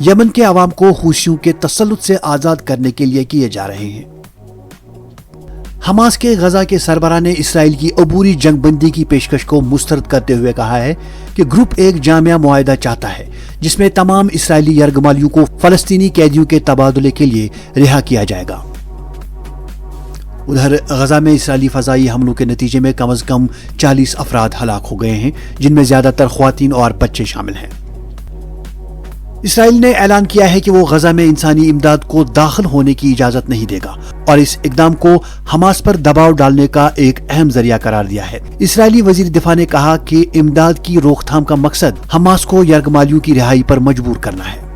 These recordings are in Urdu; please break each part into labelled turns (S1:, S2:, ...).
S1: یمن کے عوام کو حوثیوں کے تسلط سے آزاد کرنے کے لیے کیے جا رہے ہیں۔ حماس کے غزہ کے سربراہ نے اسرائیل کی عبوری جنگ بندی کی پیشکش کو مسترد کرتے ہوئے کہا ہے کہ گروپ ایک جامع معاہدہ چاہتا ہے جس میں تمام اسرائیلی یرغمالیوں کو فلسطینی قیدیوں کے تبادلے کے لیے رہا کیا جائے گا۔ ادھر غزہ میں اسرائیلی فضائی حملوں کے نتیجے میں کم از کم 40 افراد ہلاک ہو گئے ہیں، جن میں زیادہ تر خواتین اور بچے شامل ہیں۔ اسرائیل نے اعلان کیا ہے کہ وہ غزہ میں انسانی امداد کو داخل ہونے کی اجازت نہیں دے گا اور اس اقدام کو حماس پر دباؤ ڈالنے کا ایک اہم ذریعہ قرار دیا ہے۔ اسرائیلی وزیر دفاع نے کہا کہ امداد کی روک تھام کا مقصد حماس کو یرغمالیوں کی رہائی پر مجبور کرنا ہے۔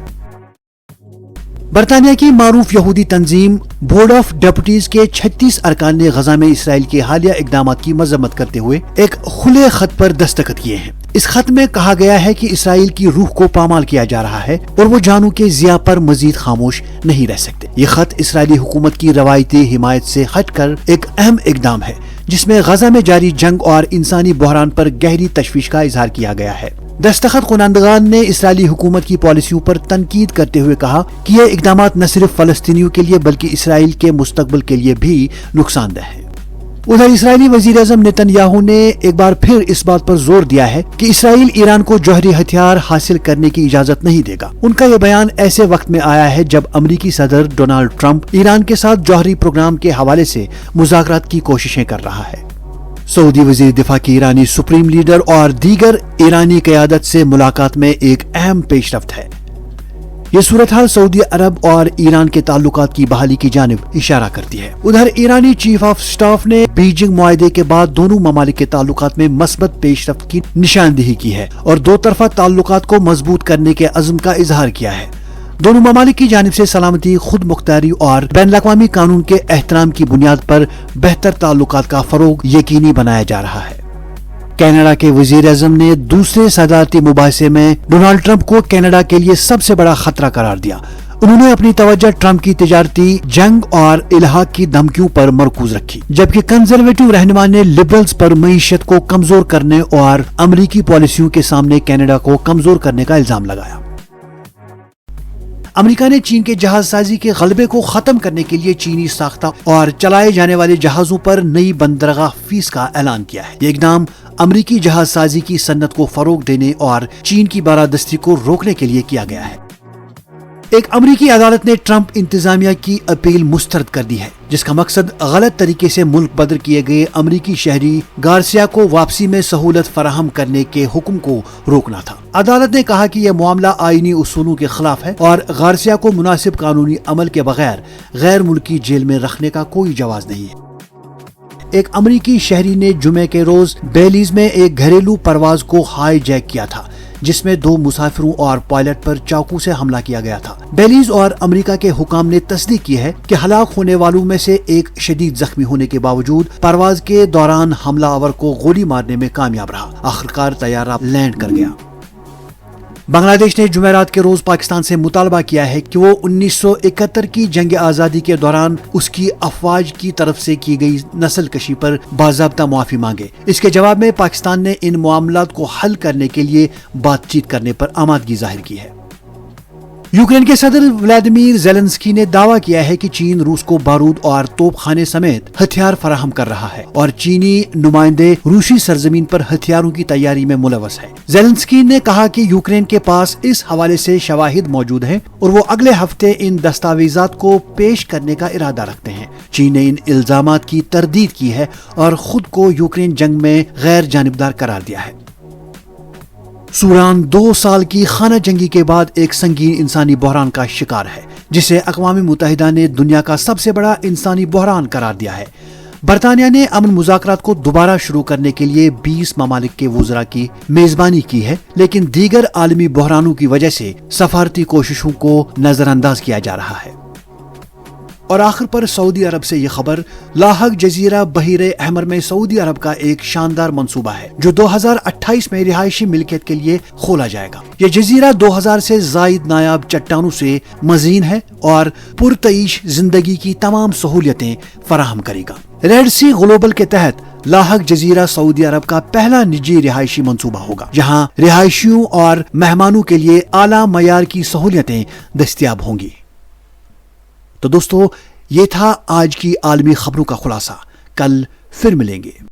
S1: برطانیہ کی معروف یہودی تنظیم بورڈ آف ڈیپوٹیز کے 36 ارکان نے غزہ میں اسرائیل کے حالیہ اقدامات کی مذمت کرتے ہوئے ایک کھلے خط پر دستخط کیے ہیں۔ اس خط میں کہا گیا ہے کہ اسرائیل کی روح کو پامال کیا جا رہا ہے اور وہ جانوں کے ضیاع پر مزید خاموش نہیں رہ سکتے۔ یہ خط اسرائیلی حکومت کی روایتی حمایت سے ہٹ کر ایک اہم اقدام ہے جس میں غزہ میں جاری جنگ اور انسانی بحران پر گہری تشویش کا اظہار کیا گیا ہے۔ دستخط کنندگان نے اسرائیلی حکومت کی پالیسیوں پر تنقید کرتے ہوئے کہا کہ یہ اقدامات نہ صرف فلسطینیوں کے لیے بلکہ اسرائیل کے مستقبل کے لیے بھی نقصان دہ ہیں۔ ادھر اسرائیلی وزیر اعظم نیتن یاہو نے ایک بار پھر اس بات پر زور دیا ہے کہ اسرائیل ایران کو جوہری ہتھیار حاصل کرنے کی اجازت نہیں دے گا۔ ان کا یہ بیان ایسے وقت میں آیا ہے جب امریکی صدر ڈونالڈ ٹرمپ ایران کے ساتھ جوہری پروگرام کے حوالے سے مذاکرات کی کوششیں کر رہا ہے۔ سعودی وزیر دفاع کی ایرانی سپریم لیڈر اور دیگر ایرانی قیادت سے ملاقات میں ایک اہم پیش رفت ہے۔ یہ صورتحال سعودی عرب اور ایران کے تعلقات کی بحالی کی جانب اشارہ کرتی ہے۔ ادھر ایرانی چیف آف سٹاف نے بیجنگ معاہدے کے بعد دونوں ممالک کے تعلقات میں مثبت پیش رفت کی نشاندہی کی ہے اور دو طرفہ تعلقات کو مضبوط کرنے کے عزم کا اظہار کیا ہے۔ دونوں ممالک کی جانب سے سلامتی، خود مختاری اور بین الاقوامی قانون کے احترام کی بنیاد پر بہتر تعلقات کا فروغ یقینی بنایا جا رہا ہے۔ کینیڈا کے وزیر اعظم نے دوسرے صدارتی مباحثے میں ڈونالڈ ٹرمپ کو کینیڈا کے لیے سب سے بڑا خطرہ قرار دیا۔ انہوں نے اپنی توجہ ٹرمپ کی تجارتی جنگ اور الحاق کی دھمکیوں پر مرکوز رکھی، جبکہ کنزرویٹو رہنما نے لبرلز پر معیشت کو کمزور کرنے اور امریکی پالیسیوں کے سامنے کینیڈا کو کمزور کرنے کا الزام لگایا۔ امریکہ نے چین کے جہاز سازی کے غلبے کو ختم کرنے کے لیے چینی ساختہ اور چلائے جانے والے جہازوں پر نئی بندرگاہ فیس کا اعلان کیا ہے۔ یہ اقدام امریکی جہاز سازی کی صنعت کو فروغ دینے اور چین کی بالادستی کو روکنے کے لیے کیا گیا ہے۔ ایک امریکی عدالت نے ٹرمپ انتظامیہ کی اپیل مسترد کر دی ہے، جس کا مقصد غلط طریقے سے ملک بدر کیے گئے امریکی شہری گارسیا کو واپسی میں سہولت فراہم کرنے کے حکم کو روکنا تھا۔ عدالت نے کہا کہ یہ معاملہ آئینی اصولوں کے خلاف ہے اور گارسیا کو مناسب قانونی عمل کے بغیر غیر ملکی جیل میں رکھنے کا کوئی جواز نہیں ہے۔ ایک امریکی شہری نے جمعے کے روز بیلیز میں ایک گھریلو پرواز کو ہائی جیک کیا تھا، جس میں 2 مسافروں اور پائلٹ پر چاقو سے حملہ کیا گیا تھا۔ بیلیز اور امریکہ کے حکام نے تصدیق کی ہے کہ ہلاک ہونے والوں میں سے ایک شدید زخمی ہونے کے باوجود پرواز کے دوران حملہ آور کو گولی مارنے میں کامیاب رہا۔ آخرکار طیارہ لینڈ کر گیا۔ بنگلہ دیش نے جمعرات کے روز پاکستان سے مطالبہ کیا ہے کہ وہ 1971 کی جنگ آزادی کے دوران اس کی افواج کی طرف سے کی گئی نسل کشی پر باضابطہ معافی مانگے۔ اس کے جواب میں پاکستان نے ان معاملات کو حل کرنے کے لیے بات چیت کرنے پر آمادگی ظاہر کی ہے۔ یوکرین کے صدر ولادیمیر زیلنسکی نے دعویٰ کیا ہے کہ چین روس کو بارود اور توپ خانے سمیت ہتھیار فراہم کر رہا ہے اور چینی نمائندے روسی سرزمین پر ہتھیاروں کی تیاری میں ملوث ہے۔ زیلنسکی نے کہا کہ یوکرین کے پاس اس حوالے سے شواہد موجود ہیں اور وہ اگلے ہفتے ان دستاویزات کو پیش کرنے کا ارادہ رکھتے ہیں۔ چین نے ان الزامات کی تردید کی ہے اور خود کو یوکرین جنگ میں غیر جانبدار قرار دیا ہے۔ سوران 2 سال کی خانہ جنگی کے بعد ایک سنگین انسانی بحران کا شکار ہے، جسے اقوام متحدہ نے دنیا کا سب سے بڑا انسانی بحران قرار دیا ہے۔ برطانیہ نے امن مذاکرات کو دوبارہ شروع کرنے کے لیے 20 ممالک کے وزراء کی میزبانی کی ہے، لیکن دیگر عالمی بحرانوں کی وجہ سے سفارتی کوششوں کو نظر انداز کیا جا رہا ہے۔ اور آخر پر سعودی عرب سے یہ خبر، لاحق جزیرہ بحیر احمر میں سعودی عرب کا ایک شاندار منصوبہ ہے جو 2028 میں رہائشی ملکیت کے لیے کھولا جائے گا۔ یہ جزیرہ 2000 سے زائد نایاب چٹانوں سے مزین ہے اور پرتعیش زندگی کی تمام سہولیتیں فراہم کرے گا۔ ریڈ سی گلوبل کے تحت لاحق جزیرہ سعودی عرب کا پہلا نجی رہائشی منصوبہ ہوگا، جہاں رہائشیوں اور مہمانوں کے لیے اعلیٰ معیار کی سہولیتیں دستیاب ہوں گی۔ تو دوستو، یہ تھا آج کی عالمی خبروں کا خلاصہ۔ کل پھر ملیں گے۔